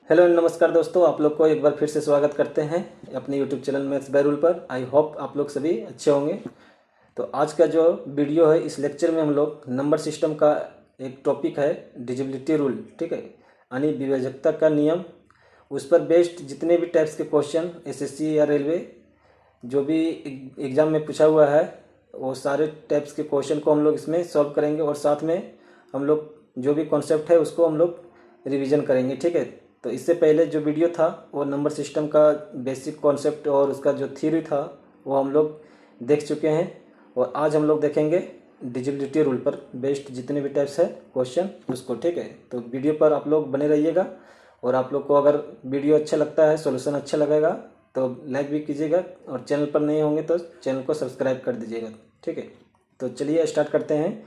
Hello नमस्कार दोस्तों, आप लोग को एक बार फिर से स्वागत करते हैं अपने YouTube channel maths by rule पर। आई होप आप लोग सभी अच्छे होंगे। तो आज का जो वीडियो है, इस लेक्चर में हम लोग नंबर सिस्टम का एक टॉपिक है डिविजिबिलिटी रूल, ठीक है, यानी विभाजकता का नियम। उस पर बेस्ड जितने भी टाइप्स के क्वेश्चन एसएससी या रेलवे जो भी एग्ज़ाम में पूछा हुआ है, वो सारे टाइप्स के क्वेश्चन को हम लोग इसमें सॉल्व करेंगे और साथ में हम लोग जो भी कॉन्सेप्ट है उसको हम लोग रिवीजन करेंगे, ठीक है। तो इससे पहले जो वीडियो था वो नंबर सिस्टम का बेसिक कॉन्सेप्ट और उसका जो थ्योरी था वो हम लोग देख चुके हैं, और आज हम लोग देखेंगे डिविजिबिलिटी रूल पर बेस्ड जितने भी टाइप्स है क्वेश्चन उसको, ठीक है। तो वीडियो पर आप लोग बने रहिएगा, और आप लोग को अगर वीडियो अच्छा लगता है, सॉल्यूशन अच्छा लगेगा तो लाइक भी कीजिएगा, और चैनल पर नहीं होंगे तो चैनल को सब्सक्राइब कर दीजिएगा, ठीक है। तो चलिए स्टार्ट करते हैं।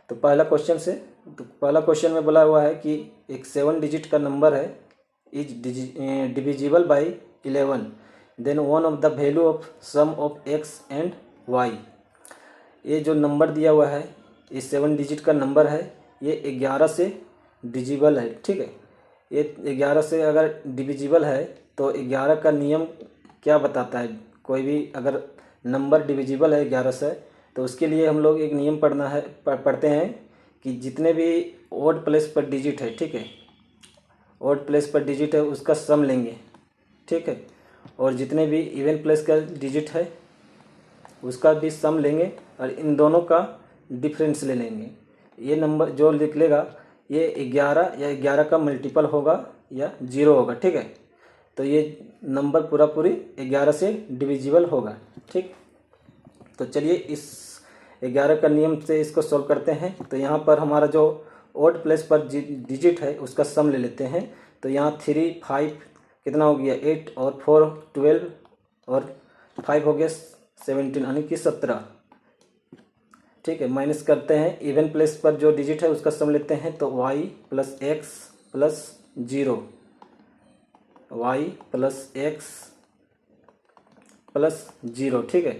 तो पहला क्वेश्चन से, तो पहला क्वेश्चन में बोला हुआ है कि एक 7 डिजिट का नंबर है is divisible by 11, then one of the value of sum of x and y. ये जो नंबर दिया हुआ है, ये 7 डिजिट का नंबर है, ये 11 से डिविजिबल है, ठीक है। ये 11 से अगर डिविजिबल है तो 11 का नियम क्या बताता है। कोई भी अगर नंबर डिविजिबल है 11 से, तो उसके लिए हम लोग एक नियम पढ़ते हैं कि जितने भी ओड प्लेस पर डिजिट है, ठीक है, ओड प्लेस पर डिजिट है उसका सम लेंगे, ठीक है, और जितने भी इवन प्लेस का डिजिट है उसका भी सम लेंगे, और इन दोनों का डिफरेंस ले लेंगे। ये नंबर जो लिख लेगा ये 11 या 11 का मल्टीपल होगा या 0 होगा, ठीक है। तो ये नंबर पूरी 11 से डिविजिबल होगा, ठीक। तो चलिए इस 11 का नियम से इसको सॉल्व करते हैं। तो यहाँ पर हमारा जो ओड प्लेस पर डिजिट है उसका सम ले लेते हैं। तो यहाँ 3 5 कितना हो गया 8, और 4 12, और 5 हो गया 17 यानी कि 17, ठीक है। माइनस करते हैं, इवन प्लेस पर जो डिजिट है उसका सम लेते हैं। तो y plus x plus 0, y plus x plus 0, ठीक है।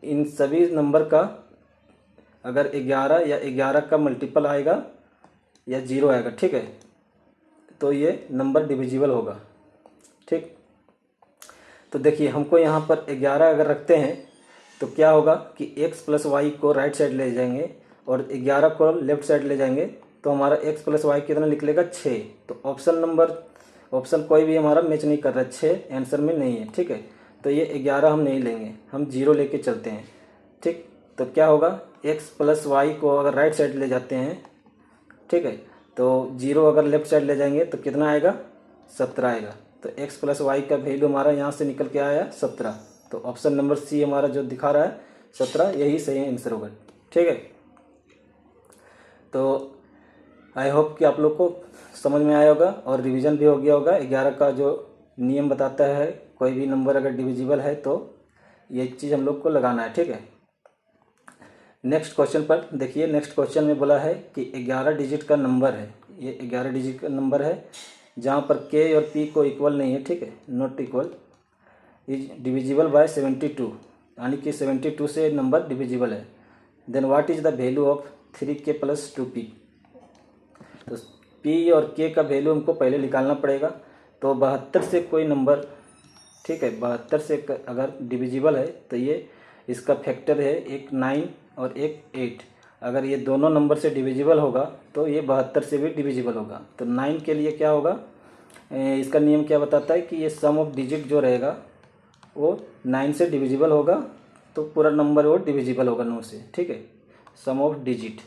इन सभी नंबर का अगर 11 या 11 का मल्टीपल आएगा या 0 आएगा, ठीक है, तो ये नंबर डिविजिबल होगा, ठीक। तो देखिए हमको यहाँ पर 11 अगर रखते हैं तो क्या होगा कि x प्लस वाई को राइट साइड ले जाएंगे और 11 को लेफ्ट साइड ले जाएंगे, तो हमारा x प्लस वाई कितना निकलेगा 6। तो ऑप्शन कोई भी हमारा मैच नहीं कर रहा है, 6 आंसर में नहीं है, ठीक है। तो ये 11 हम नहीं लेंगे, हम 0 लेके चलते हैं, ठीक। तो क्या होगा x प्लस वाई को अगर राइट साइड ले जाते हैं, ठीक है, तो 0 अगर लेफ्ट साइड ले जाएंगे तो कितना आएगा 17 आएगा। तो x प्लस वाई का वैल्यू हमारा यहाँ से निकल के आया 17। तो ऑप्शन नंबर सी हमारा जो दिखा रहा है 17, यही सही आंसर होगा, ठीक है। तो आई होप कि आप लोग को समझ में आया होगा और रिवीजन भी हो गया होगा। 11 का जो नियम बताता है कोई भी नंबर अगर डिविजिबल है तो ये चीज़ हम लोग को लगाना है, ठीक है। नेक्स्ट क्वेश्चन पर देखिए, नेक्स्ट क्वेश्चन में बोला है कि 11 डिजिट का नंबर है, ये 11 डिजिट का नंबर है जहाँ पर k और p को इक्वल नहीं है, ठीक है, not equal, is divisible by 72, यानी कि 72 से नंबर डिविजिबल है। Then what is the value of 3k plus 2p। तो p और k का वैल्यू हमको पहले निकालना पड़ेगा। तो 72 से कोई नंबर, ठीक है, 72 से अगर डिविजिबल है तो ये इसका फैक्टर है, एक 9 और एक 8। अगर ये दोनों नंबर से डिविजिबल होगा तो ये 72 से भी डिविजिबल होगा। तो 9 के लिए क्या होगा, इसका नियम क्या बताता है कि ये सम ऑफ डिजिट जो रहेगा वो 9 से डिविजिबल होगा, तो पूरा नंबर वो डिविजिबल होगा 9 से, ठीक है। सम ऑफ डिजिट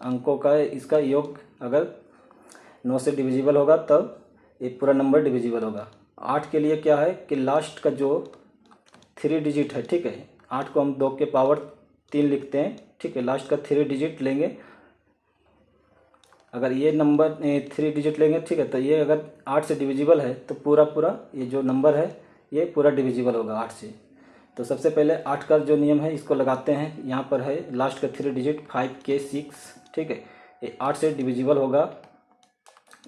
अंकों का इसका योग अगर 9 से डिविजिबल होगा तब ये पूरा नंबर डिविजिबल होगा। 8 के लिए क्या है कि लास्ट का जो 3 डिजिट है, ठीक है, 8 को हम 2 के पावर 3 लिखते हैं, ठीक है, लास्ट का 3 डिजिट लेंगे। अगर ये नंबर 3 डिजिट लेंगे, ठीक है, तो ये अगर 8 से डिविजिबल है तो पूरा ये जो नंबर है ये पूरा डिविजिबल होगा 8 से। तो सबसे पहले 8 का जो नियम है इसको लगाते हैं। यहाँ पर है लास्ट का 3 डिजिट 5k 6, ठीक है, ये 8 से डिविजिबल होगा।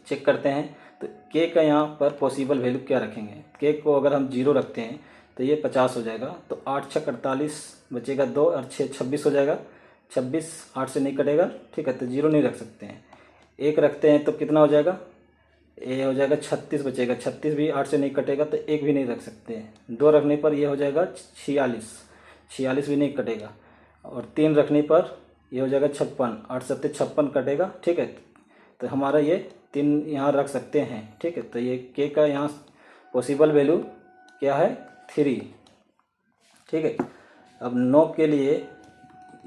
चेक करते हैं तो k का यहाँ पर पॉसिबल वैल्यू क्या रखेंगे। k को अगर हम 0 रखते हैं तो ये 50 हो जाएगा। तो 8 6 48 बचेगा 2 और 6 26 हो जाएगा। 26 8 से नहीं कटेगा, ठीक है, तो 0 नहीं रख सकते हैं। 1 रखते हैं तो कितना हो जाएगा ये हो जाएगा 36 बचेगा, 36 भी 8 से नहीं कटेगा तो एक भी नहीं रख सकते हैं। 2 रखने पर ये हो जाएगा 46, 46 भी नहीं कटेगा। और 3 रखने पर ये हो जाएगा 56, 8 सत्ते 56 कटेगा, ठीक है। तो हमारा ये 3 यहाँ रख सकते हैं, ठीक है। तो ये के का यहाँ पॉसिबल वैल्यू क्या है, 3, ठीक है। अब 9 के लिए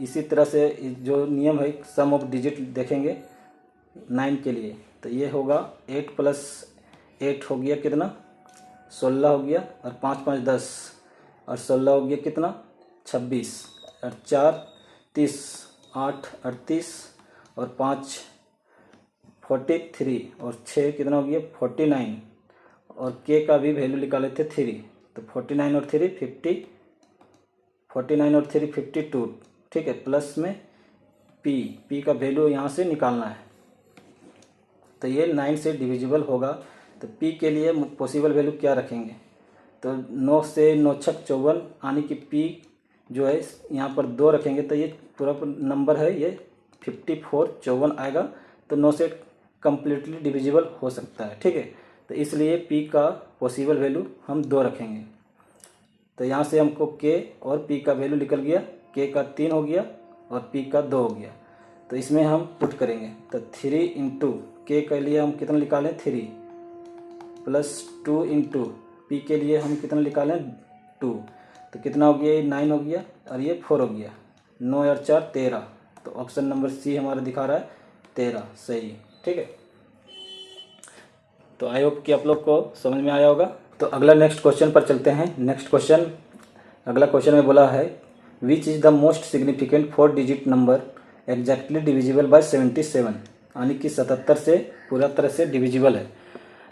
इसी तरह से जो नियम है सम ऑफ डिजिट देखेंगे 9 के लिए। तो ये होगा 8 + 8 हो गया कितना, 16 हो गया, और 5 × 5 = 10, और 16 हो गया कितना, 26, और 4 30, 8 38, और 5 43, और 6 कितना हो गया 49, और के का भी वैल्यू निकाले थे 3, तो 49 और 3 50, 49 और 3 52, ठीक है। प्लस में पी का वैल्यू यहाँ से निकालना है। तो ये 9 से डिविजिबल होगा। तो पी के लिए पॉसिबल वैल्यू क्या रखेंगे, तो 9 से 9 × 6 = 54, यानी कि पी जो है यहाँ पर 2 रखेंगे तो ये पूरा नंबर है ये 54 54 आएगा। तो 9 से कम्प्लीटली डिविजिबल हो सकता है, ठीक है। तो इसलिए पी का पॉसिबल वैल्यू हम 2 रखेंगे। तो यहाँ से हमको के और पी का वैल्यू निकल गया, के का 3 हो गया और पी का 2 हो गया। तो इसमें हम पुट करेंगे, तो 3 × के के लिए हम कितना निकालें 3, + 2 × पी के लिए हम कितना निकालें 2, तो कितना हो गया, ये 9 हो गया और ये 4 हो गया, 9 और 4 13। तो ऑप्शन नंबर सी हमारा दिखा रहा है 13 सही, ठीक है। तो आई होप कि आप लोग को समझ में आया होगा। तो अगला नेक्स्ट क्वेश्चन पर चलते हैं। नेक्स्ट क्वेश्चन, अगला क्वेश्चन में बोला है which is the most significant 4 digit number exactly divisible by 77, यानी कि 77 से पूरा तरह से डिविजिबल है।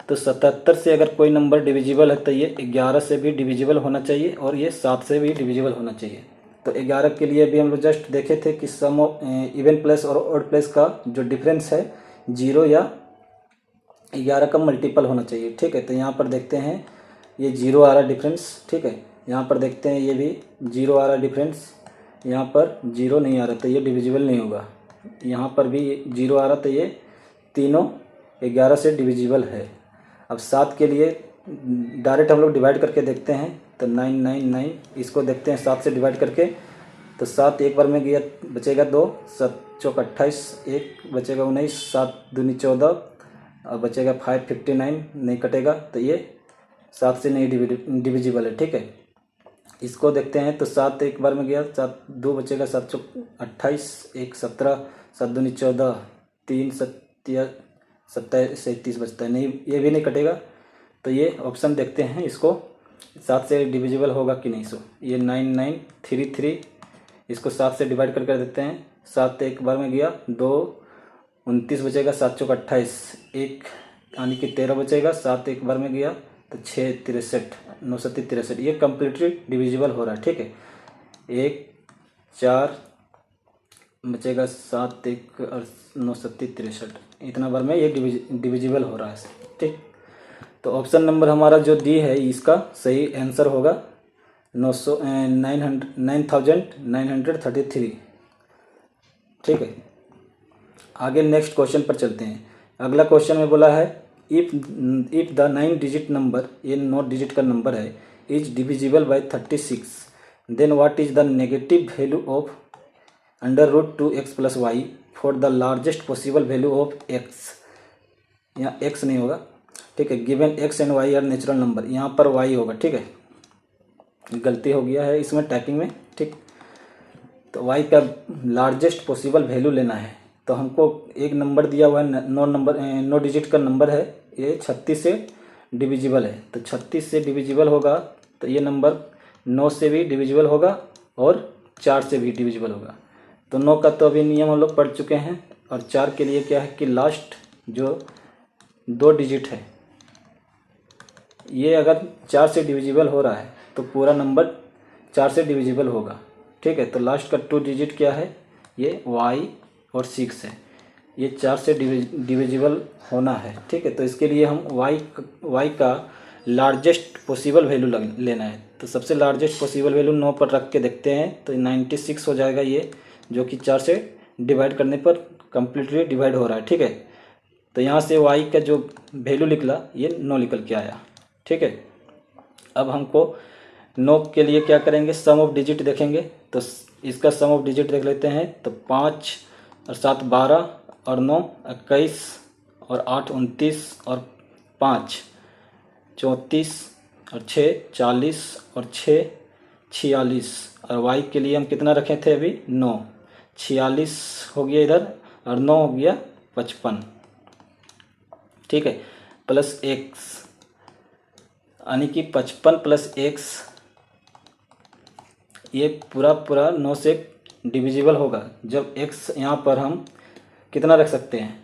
तो 77 से अगर कोई नंबर डिविजिबल है तो ये 11 से भी डिविजिबल होना चाहिए और ये 7 से भी डिविजिबल होना चाहिए। तो 11 के लिए भी हम लोग जस्ट देखे थे कि सम ऑफ इवन प्लेस और ऑड प्लेस का जो डिफरेंस है 0 या 11 का मल्टीपल होना चाहिए, ठीक है। तो यहाँ पर देखते हैं ये 0 आ रहा डिफरेंस, ठीक है। यहाँ पर देखते हैं ये भी 0 आ रहा डिफरेंस, यहाँ पर 0 नहीं आ रहा तो ये डिविजिबल नहीं होगा। यहाँ पर भी 0 आ रहा तो ये तीनों 11 से डिविजिबल है। अब 7 के लिए डायरेक्ट हम लोग डिवाइड करके देखते हैं, तो 9 9 9 इसको देखते हैं 7 से डिवाइड करके। तो 7 एक बार में गया, बचेगा 2, 7 × 28, 1 बचेगा 19, 7 दूनी 14, और बचेगा 5 59 नहीं कटेगा। तो ये 7 से नहीं डिविजिबल है, ठीक है। इसको देखते हैं तो 7 एक बार में गया, 7 2 बचेगा, 7 × 28, 1 17, 7 दूनी 14, 3 27 37 बचता है, नहीं ये भी नहीं कटेगा। तो ये ऑप्शन देखते हैं इसको 7 से डिविजिबल होगा कि नहीं। सो ये 9 9 3 3, इसको 7 से डिवाइड कर देते हैं। 7 एक बार में गया, 2 29 बचेगा, 7 × 28, 1 यानी कि 13 बचेगा, 7 एक बार में गया तो 6 63, 9 7 63, ये कम्प्लीटली डिविजिबल हो रहा है, ठीक है। 1 4 बचेगा, 7 1 और 9 7 63, इतना बार में ये डिविजिबल हो रहा है, ठीक। तो ऑप्शन नंबर हमारा जो डी है इसका सही आंसर होगा 9933, ठीक है। आगे नेक्स्ट क्वेश्चन पर चलते हैं। अगला क्वेश्चन में बोला है इफ़ द 9 डिजिट नंबर, ये 9 डिजिट का नंबर है, is divisible by 36, then what is the negative value of √2x + y for the largest possible value of x। यहाँ x नहीं होगा, ठीक है। Given x and y are natural number, यहाँ पर y होगा, ठीक है। गलती हो गया है इसमें टाइपिंग में, ठीक। तो y का लार्जेस्ट पॉसिबल वैल्यू लेना है। तो हमको एक नंबर दिया हुआ है, 9 डिजिट का नंबर है, ये 36 से डिविजिबल है। तो 36 से डिविजिबल होगा तो ये नंबर 9 से भी डिविजिबल होगा और 4 से भी डिविजिबल होगा। तो 9 का तो अभी नियम हम लोग पढ़ चुके हैं, और 4 के लिए क्या है कि लास्ट जो 2 डिजिट है ये अगर 4 से डिविजिबल हो रहा है तो पूरा नंबर 4 से डिविजिबल होगा, ठीक है। तो लास्ट का 2 डिजिट क्या है, ये y और 6 है, ये 4 से डिविजिबल होना है, ठीक है। तो इसके लिए हम y का लार्जेस्ट पॉसिबल वैल्यू लेना है। तो सबसे लार्जेस्ट पॉसिबल वैल्यू 9 पर रख के देखते हैं, तो 96 हो जाएगा ये, जो कि 4 से डिवाइड करने पर कम्प्लीटली डिवाइड हो रहा है, ठीक है। तो यहाँ से y का जो वैल्यू निकला ये 9 निकल के आया। ठीक है, अब हमको 9 के लिए क्या करेंगे, सम ऑफ डिजिट देखेंगे। तो इसका सम ऑफ डिजिट देख लेते हैं। तो 5 और 7 12 और 9 21 और 8 29 और 5 34 और 6 40 और 6 46 और y के लिए हम कितना रखे थे अभी 9, 46 हो गया इधर और 9 हो गया 55। ठीक है, प्लस x यानी कि 55 प्लस x ये पूरा 9 से डिविजिबल होगा। जब x यहाँ पर हम कितना रख सकते हैं,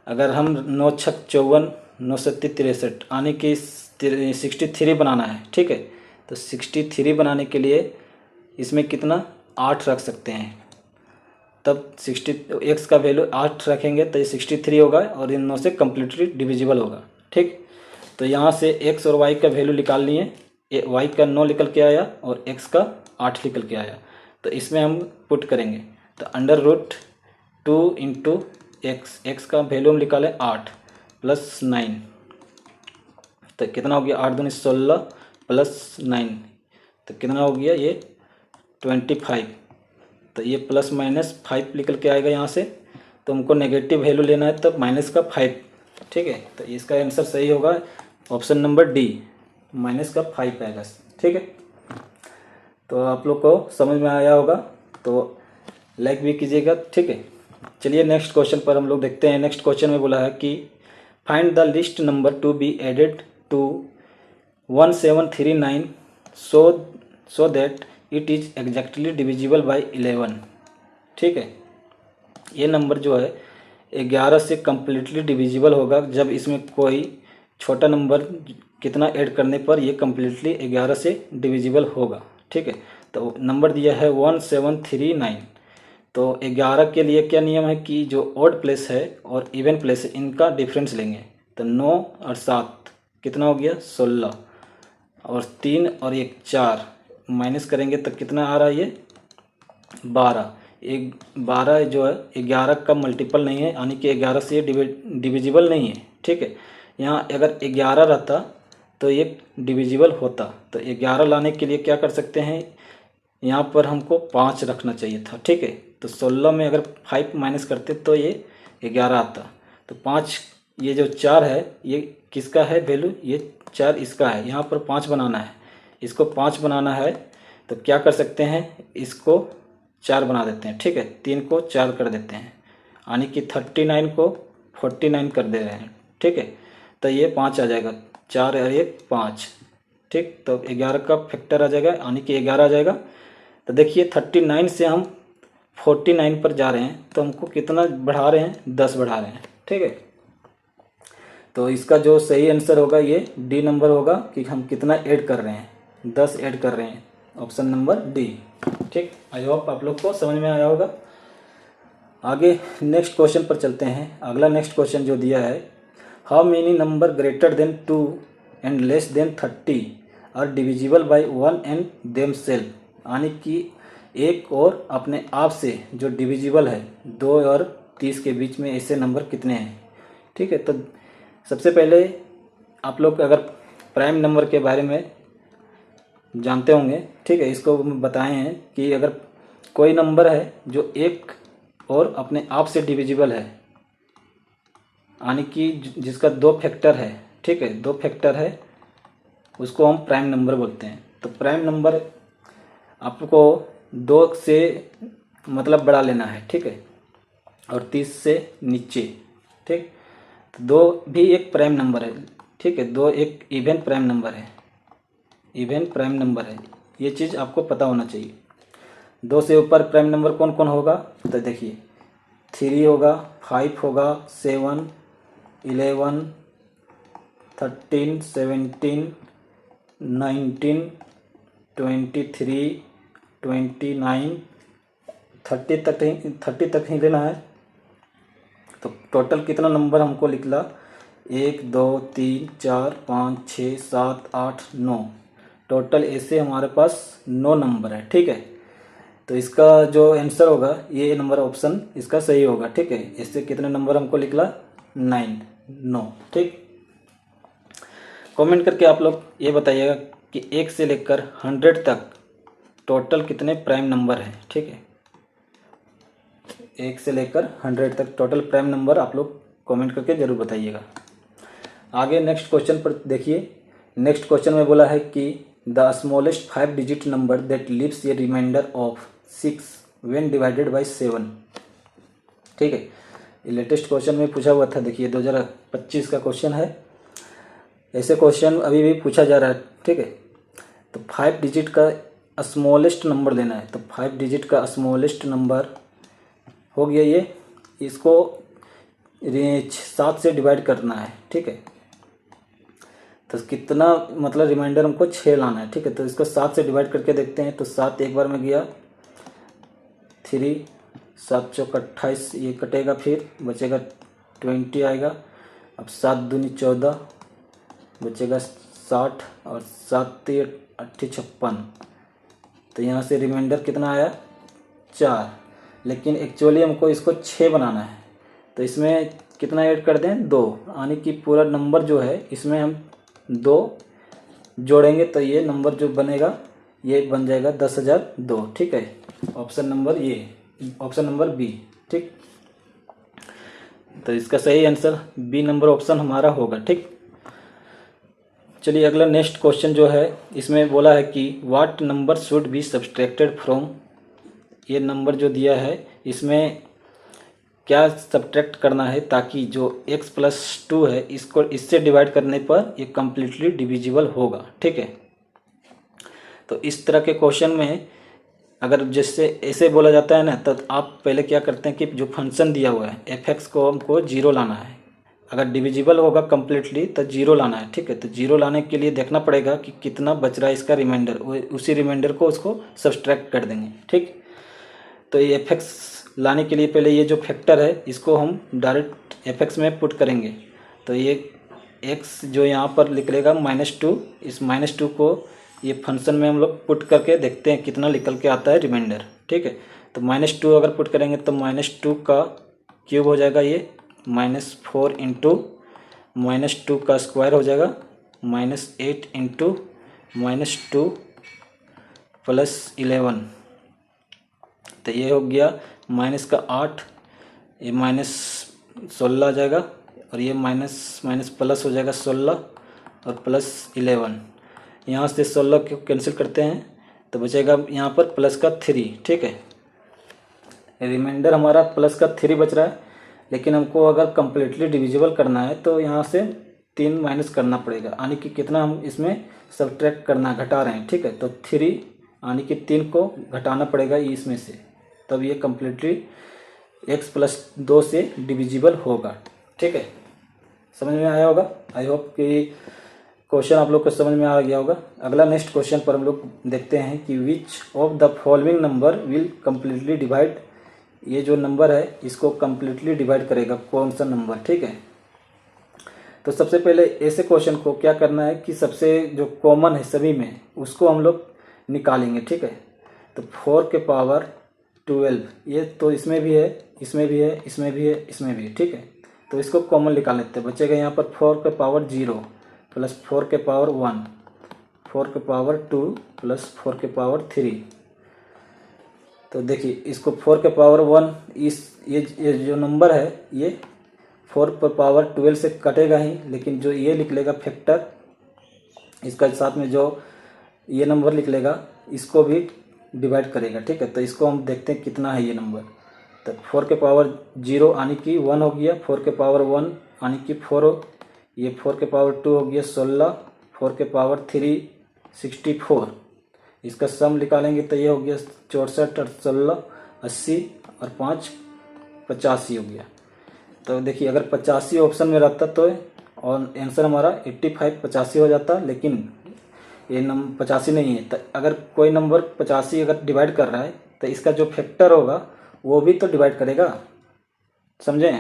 अगर हम 9 छक 54 9 सत्ती 63 यानी कि 63 बनाना है। ठीक है, तो 63 बनाने के लिए इसमें कितना 8 रख सकते हैं। तब 60 x का वैल्यू 8 रखेंगे तो ये 63 होगा और इन 9 से कम्प्लीटली डिविजिबल होगा। ठीक, तो यहाँ से x और y का वैल्यू निकाल लिए। y का 9 निकल के आया और x का 8 निकल के आया। तो इसमें हम पुट करेंगे तो √2 इंटू x का वैल्यू हम निकालें 8 प्लस 9, तो कितना हो गया 8 दूनी 16 प्लस 9 तो कितना हो गया ये 25। तो ये प्लस माइनस 5 निकल के आएगा यहाँ से। तो हमको नेगेटिव वैल्यू लेना है तो माइनस का 5। ठीक है, तो इसका आंसर सही होगा ऑप्शन नंबर डी, माइनस का 5 आएगा। ठीक है, तो आप लोग को समझ में आया होगा तो लाइक भी कीजिएगा। ठीक है, चलिए नेक्स्ट क्वेश्चन पर हम लोग देखते हैं। नेक्स्ट क्वेश्चन में बोला है कि find the least number to be added to 1739 so that it is exactly divisible by 11। ठीक है, ये नंबर जो है 11 से कम्प्लीटली डिविजिबल होगा जब इसमें कोई छोटा नंबर कितना ऐड करने पर ये कम्प्लीटली 11 से डिविजिबल होगा। ठीक है, तो नंबर दिया है 1739। तो 11 के लिए क्या नियम है कि जो ऑड प्लेस है और इवन प्लेस है इनका डिफरेंस लेंगे। तो 9 और 7 कितना हो गया 16 और 3 और 1 4 माइनस करेंगे तो कितना आ रहा है ये 12। 12 जो है 11 का मल्टीपल नहीं है यानी कि 11 से डिविजिबल नहीं है। ठीक है, यहाँ अगर 11 रहता तो ये डिविजिबल होता। तो 11 लाने के लिए क्या कर सकते हैं, यहाँ पर हमको 5 रखना चाहिए था। ठीक है, तो 16 में अगर 5 माइनस करते तो ये 11 आता। तो 5 ये जो 4 है ये किसका है वैल्यू, ये 4 इसका है। यहाँ पर 5 बनाना है, इसको 5 बनाना है तो क्या कर सकते हैं, इसको 4 बना देते हैं। ठीक है, 3 को 4 कर देते हैं यानी कि 39 को 49 कर दे रहे हैं। ठीक है, तो ये 5 आ जाएगा, 4 और 1 5। ठीक, तो 11 का फैक्टर आ जाएगा यानी कि 11 आ जाएगा। तो देखिए 39 से हम 49 पर जा रहे हैं तो हमको कितना बढ़ा रहे हैं 10 बढ़ा रहे हैं। ठीक है, तो इसका जो सही आंसर होगा ये डी नंबर होगा कि हम कितना ऐड कर रहे हैं, 10 ऐड कर रहे हैं, ऑप्शन नंबर डी। ठीक, आई होप आप लोग को समझ में आया होगा। आगे नेक्स्ट क्वेश्चन पर चलते हैं। अगला नेक्स्ट क्वेश्चन जो दिया है, how many number greater than 2 and less than 30 are divisible by 1 and themselves. यानी कि एक और अपने आप से जो डिविजिबल है 2 और 30 के बीच में ऐसे नंबर कितने हैं। ठीक है, तो सबसे पहले आप लोग अगर प्राइम नंबर के बारे में जानते होंगे। ठीक है, इसको बताए हैं कि अगर कोई नंबर है जो एक और अपने आप से डिविजिबल है यानी कि जिसका 2 फैक्टर है। ठीक है, 2 फैक्टर है उसको हम प्राइम नंबर बोलते हैं। तो प्राइम नंबर आपको 2 से मतलब बढ़ा लेना है। ठीक है, और 30 से नीचे। ठीक, तो 2 भी एक प्राइम नंबर है। ठीक है, 2 एक इवन प्राइम नंबर है, इवन प्राइम नंबर है, ये चीज़ आपको पता होना चाहिए। 2 से ऊपर प्राइम नंबर कौन कौन होगा, तो देखिए 3 होगा, 5 होगा, 7 11 13 17 19 23 29 30 तक ही लेना है। तो टोटल कितना नंबर हमको निकला 1 2 3 4 5 6 7 8 9। टोटल ऐसे हमारे पास 9 नंबर है। ठीक है, तो इसका जो आंसर होगा ये नंबर ऑप्शन इसका सही होगा। ठीक है, इससे कितने नंबर हमको निकला 9। ठीक, कमेंट करके आप लोग ये बताइएगा कि 1 से लेकर 100 तक टोटल कितने प्राइम नंबर हैं। ठीक है, 1 से लेकर 100 तक टोटल प्राइम नंबर आप लोग कमेंट करके ज़रूर बताइएगा। आगे नेक्स्ट क्वेश्चन पर देखिए। नेक्स्ट क्वेश्चन में बोला है कि the smallest 5 digit number that leaves a remainder of 6 when divided by 7। ठीक है, ये लेटेस्ट क्वेश्चन में पूछा हुआ था। देखिए 2025 का क्वेश्चन है। ऐसे क्वेश्चन अभी भी पूछा जा रहा है। ठीक है, तो 5 डिजिट का स्मॉलेस्ट नंबर लेना है। तो 5 डिजिट का स्मॉलेस्ट नंबर हो गया ये, इसको 7 से डिवाइड करना है। ठीक है, तो कितना मतलब रिमाइंडर हमको 6 लाना है। ठीक है, तो इसको 7 से डिवाइड करके देखते हैं। तो 7 एक बार में गया, 3, 7 चौक 28, ये कटेगा, फिर बचेगा 20 आएगा। अब 7 दूनी 14, बचेगा 60 और 7 3 8 56। तो यहाँ से रिमाइंडर कितना आया 4, लेकिन एक्चुअली हमको इसको 6 बनाना है। तो इसमें कितना ऐड कर दें 2, यानी कि पूरा नंबर जो है इसमें हम 2 जोड़ेंगे तो ये नंबर जो बनेगा ये बन जाएगा 10,002। ठीक है, ऑप्शन नंबर बी। ठीक, तो इसका सही आंसर बी नंबर ऑप्शन हमारा होगा। ठीक, चलिए अगला नेक्स्ट क्वेश्चन जो है, इसमें बोला है कि what number should be subtracted from. ये नंबर जो दिया है इसमें क्या सब्ट्रैक्ट करना है ताकि जो x + 2 है इसको इससे डिवाइड करने पर ये कम्प्लीटली डिविजिबल होगा। ठीक है, तो इस तरह के क्वेश्चन में अगर जैसे ऐसे बोला जाता है ना, तो आप पहले क्या करते हैं कि जो फंक्शन दिया हुआ है f(x) को हमको 0 लाना है। अगर डिविजिबल होगा कम्प्लीटली तो 0 लाना है। ठीक है, तो 0 लाने के लिए देखना पड़ेगा कि कितना बच रहा है इसका रिमाइंडर, उसी रिमाइंडर को उसको सब्सट्रैक्ट कर देंगे। ठीक, तो ये f(x) लाने के लिए पहले ये जो फैक्टर है इसको हम डायरेक्ट f(x) में पुट करेंगे। तो ये x जो यहाँ पर निकलेगा -2, इस -2 को ये फंक्शन में हम लोग पुट करके देखते हैं कितना निकल के आता है रिमाइंडर। ठीक है, तो -2 अगर पुट करेंगे तो -2 का क्यूब हो जाएगा, ये -4 इंटू -2 का स्क्वायर हो जाएगा, -8 इंटू -2 + 11। तो ये हो गया माइनस का 8, ये -16 आ जाएगा, और ये माइनस प्लस हो जाएगा 16 और +11। यहाँ से 16 को कैंसिल करते हैं तो बचेगा यहाँ पर +3। ठीक है, रिमाइंडर हमारा +3 बच रहा है, लेकिन हमको अगर कम्प्लीटली डिविजिबल करना है तो यहाँ से 3 माइनस करना पड़ेगा, यानी कि कितना हम इसमें सब्ट्रैक्ट करना घटा रहे हैं। ठीक है, तो 3 यानी कि 3 को घटाना पड़ेगा इसमें से, तब ये कम्प्लीटली x + 2 से डिविजिबल होगा। ठीक है, समझ में आया होगा। आई होप कि क्वेश्चन आप लोग को समझ में आ गया होगा। अगला नेक्स्ट क्वेश्चन पर हम लोग देखते हैं कि which of the following number will completely divide. ये जो नंबर है इसको कम्प्लीटली डिवाइड करेगा कौन सा नंबर। ठीक है, तो सबसे पहले ऐसे क्वेश्चन को क्या करना है कि सबसे जो कॉमन है सभी में उसको हम लोग निकालेंगे। ठीक है, तो 4 के पावर 12, ये तो इसमें भी है, इसमें भी है, इसमें भी है, इसमें भी है। ठीक है, तो इसको कॉमन निकाल लेते हैं। बचेगा यहाँ पर 4 के पावर 0 + 4 के पावर 1, 4 के पावर 2 + 4 के पावर 3। तो देखिए इसको 4 के पावर 1, ये जो नंबर है ये 4 पर पावर 12 से कटेगा ही, लेकिन जो ये निकलेगा फैक्टर इसका साथ में जो ये नंबर निकलेगा इसको भी डिवाइड करेगा। ठीक है, तो इसको हम देखते हैं कितना है ये नंबर। तो 4 के पावर 0 यानी कि 1 हो गया, 4 के पावर 1 यानी कि 4, ये 4 के पावर 2 हो गया 16, 4 के पावर 3 64। इसका सम निकालेंगे तो ये हो गया 64 और 16 80 और 5 85 हो गया। तो देखिए अगर 85 ऑप्शन में रहता तो और आंसर हमारा 85 85 हो जाता, लेकिन ये नंबर 85 नहीं है। तो अगर कोई नंबर 85 अगर डिवाइड कर रहा है तो इसका जो फैक्टर होगा वो भी तो डिवाइड करेगा, समझे।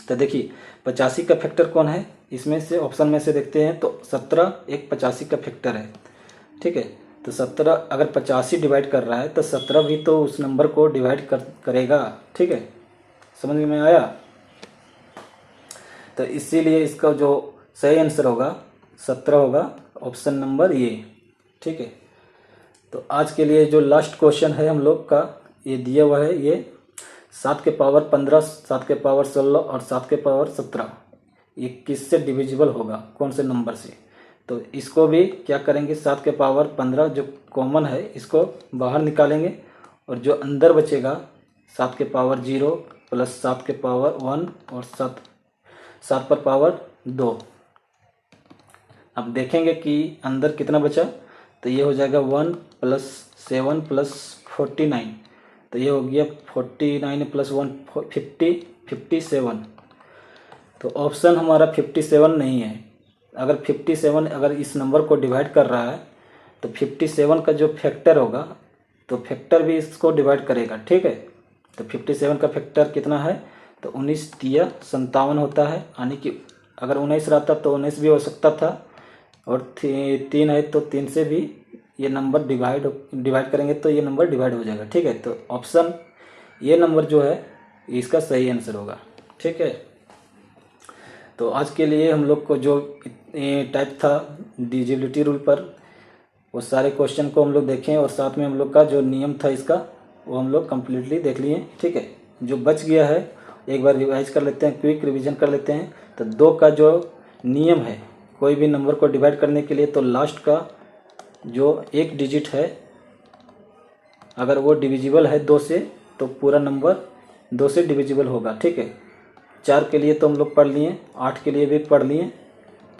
तो देखिए 85 का फैक्टर कौन है, इसमें से ऑप्शन में से देखते हैं तो 17 एक 85 का फैक्टर है। ठीक है, तो 17 अगर 85 डिवाइड कर रहा है तो 17 भी तो उस नंबर को डिवाइड करेगा। ठीक है, समझ में आया। तो इसीलिए इसका जो सही आंसर होगा 17 होगा, ऑप्शन नंबर ये। ठीक है, तो आज के लिए जो लास्ट क्वेश्चन है हम लोग का ये दिया हुआ है, ये 7 के पावर 15, 7 के पावर 16 और 7 के पावर 17 ये किससे डिविजिबल होगा, कौन से नंबर से। तो इसको भी क्या करेंगे, 7 के पावर 15 जो कॉमन है इसको बाहर निकालेंगे और जो अंदर बचेगा 7 के पावर 0 प्लस 7 के पावर 1 और 7 पर पावर 2। अब देखेंगे कि अंदर कितना बचा, तो ये हो जाएगा 1 प्लस 7 प्लस 49, तो ये हो गया 49 प्लस 1 57। तो ऑप्शन हमारा 57 नहीं है। अगर 57 अगर इस नंबर को डिवाइड कर रहा है तो 57 का जो फैक्टर होगा तो फैक्टर भी इसको डिवाइड करेगा। ठीक है, तो 57 का फैक्टर कितना है, तो 19 तिया 57 होता है, यानी कि अगर 19 रहता तो 19 भी हो सकता था, और 3 है तो 3 से भी ये नंबर डिवाइड करेंगे तो ये नंबर डिवाइड हो जाएगा। ठीक है, तो ऑप्शन ये नंबर जो है इसका सही आंसर होगा। ठीक है, तो आज के लिए हम लोग को जो टाइप था डिविजिबिलिटी रूल पर वो सारे क्वेश्चन को हम लोग देखें और साथ में हम लोग का जो नियम था इसका वो हम लोग कम्प्लीटली देख लिए। ठीक है, जो बच गया है एक बार रिवाइज कर लेते हैं, क्विक रिवीजन कर लेते हैं। तो 2 का जो नियम है कोई भी नंबर को डिवाइड करने के लिए, तो लास्ट का जो एक डिजिट है अगर वो डिविजिबल है 2 से तो पूरा नंबर 2 से डिविजिबल होगा। ठीक है, 4 के लिए तो हम लोग पढ़ लिए, 8 के लिए भी पढ़ लिए।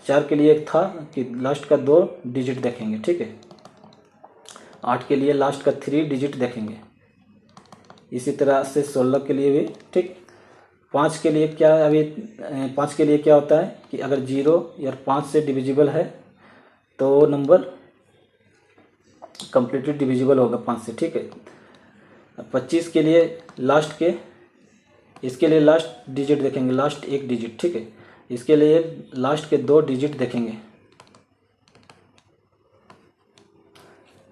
4 के लिए एक था कि लास्ट का 2 डिजिट देखेंगे। ठीक है, 8 के लिए लास्ट का 3 डिजिट देखेंगे, इसी तरह से 16 के लिए भी। ठीक, 5 के लिए क्या, अभी 5 के लिए क्या होता है कि अगर 0 या 5 से डिविजिबल है तो वो नंबर कम्प्लीटली डिविजिबल होगा 5 से। ठीक है, 25 के लिए लास्ट के, इसके लिए लास्ट डिजिट देखेंगे, लास्ट एक डिजिट। ठीक है, इसके लिए लास्ट के 2 डिजिट देखेंगे,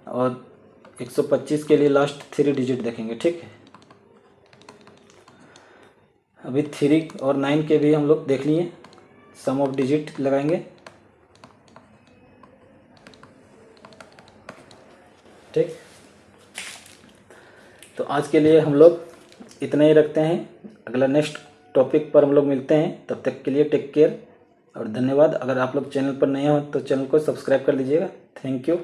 और 125 के लिए लास्ट 3 डिजिट देखेंगे। ठीक है, अभी 3 और 9 के भी हम लोग देख लिए, सम ऑफ डिजिट लगाएंगे। ठीक, तो आज के लिए हम लोग इतना ही रखते हैं, अगला नेक्स्ट टॉपिक पर हम लोग मिलते हैं। तब तक के लिए टेक केयर और धन्यवाद। अगर आप लोग चैनल पर नए हो तो चैनल को सब्सक्राइब कर लीजिएगा। Thank you.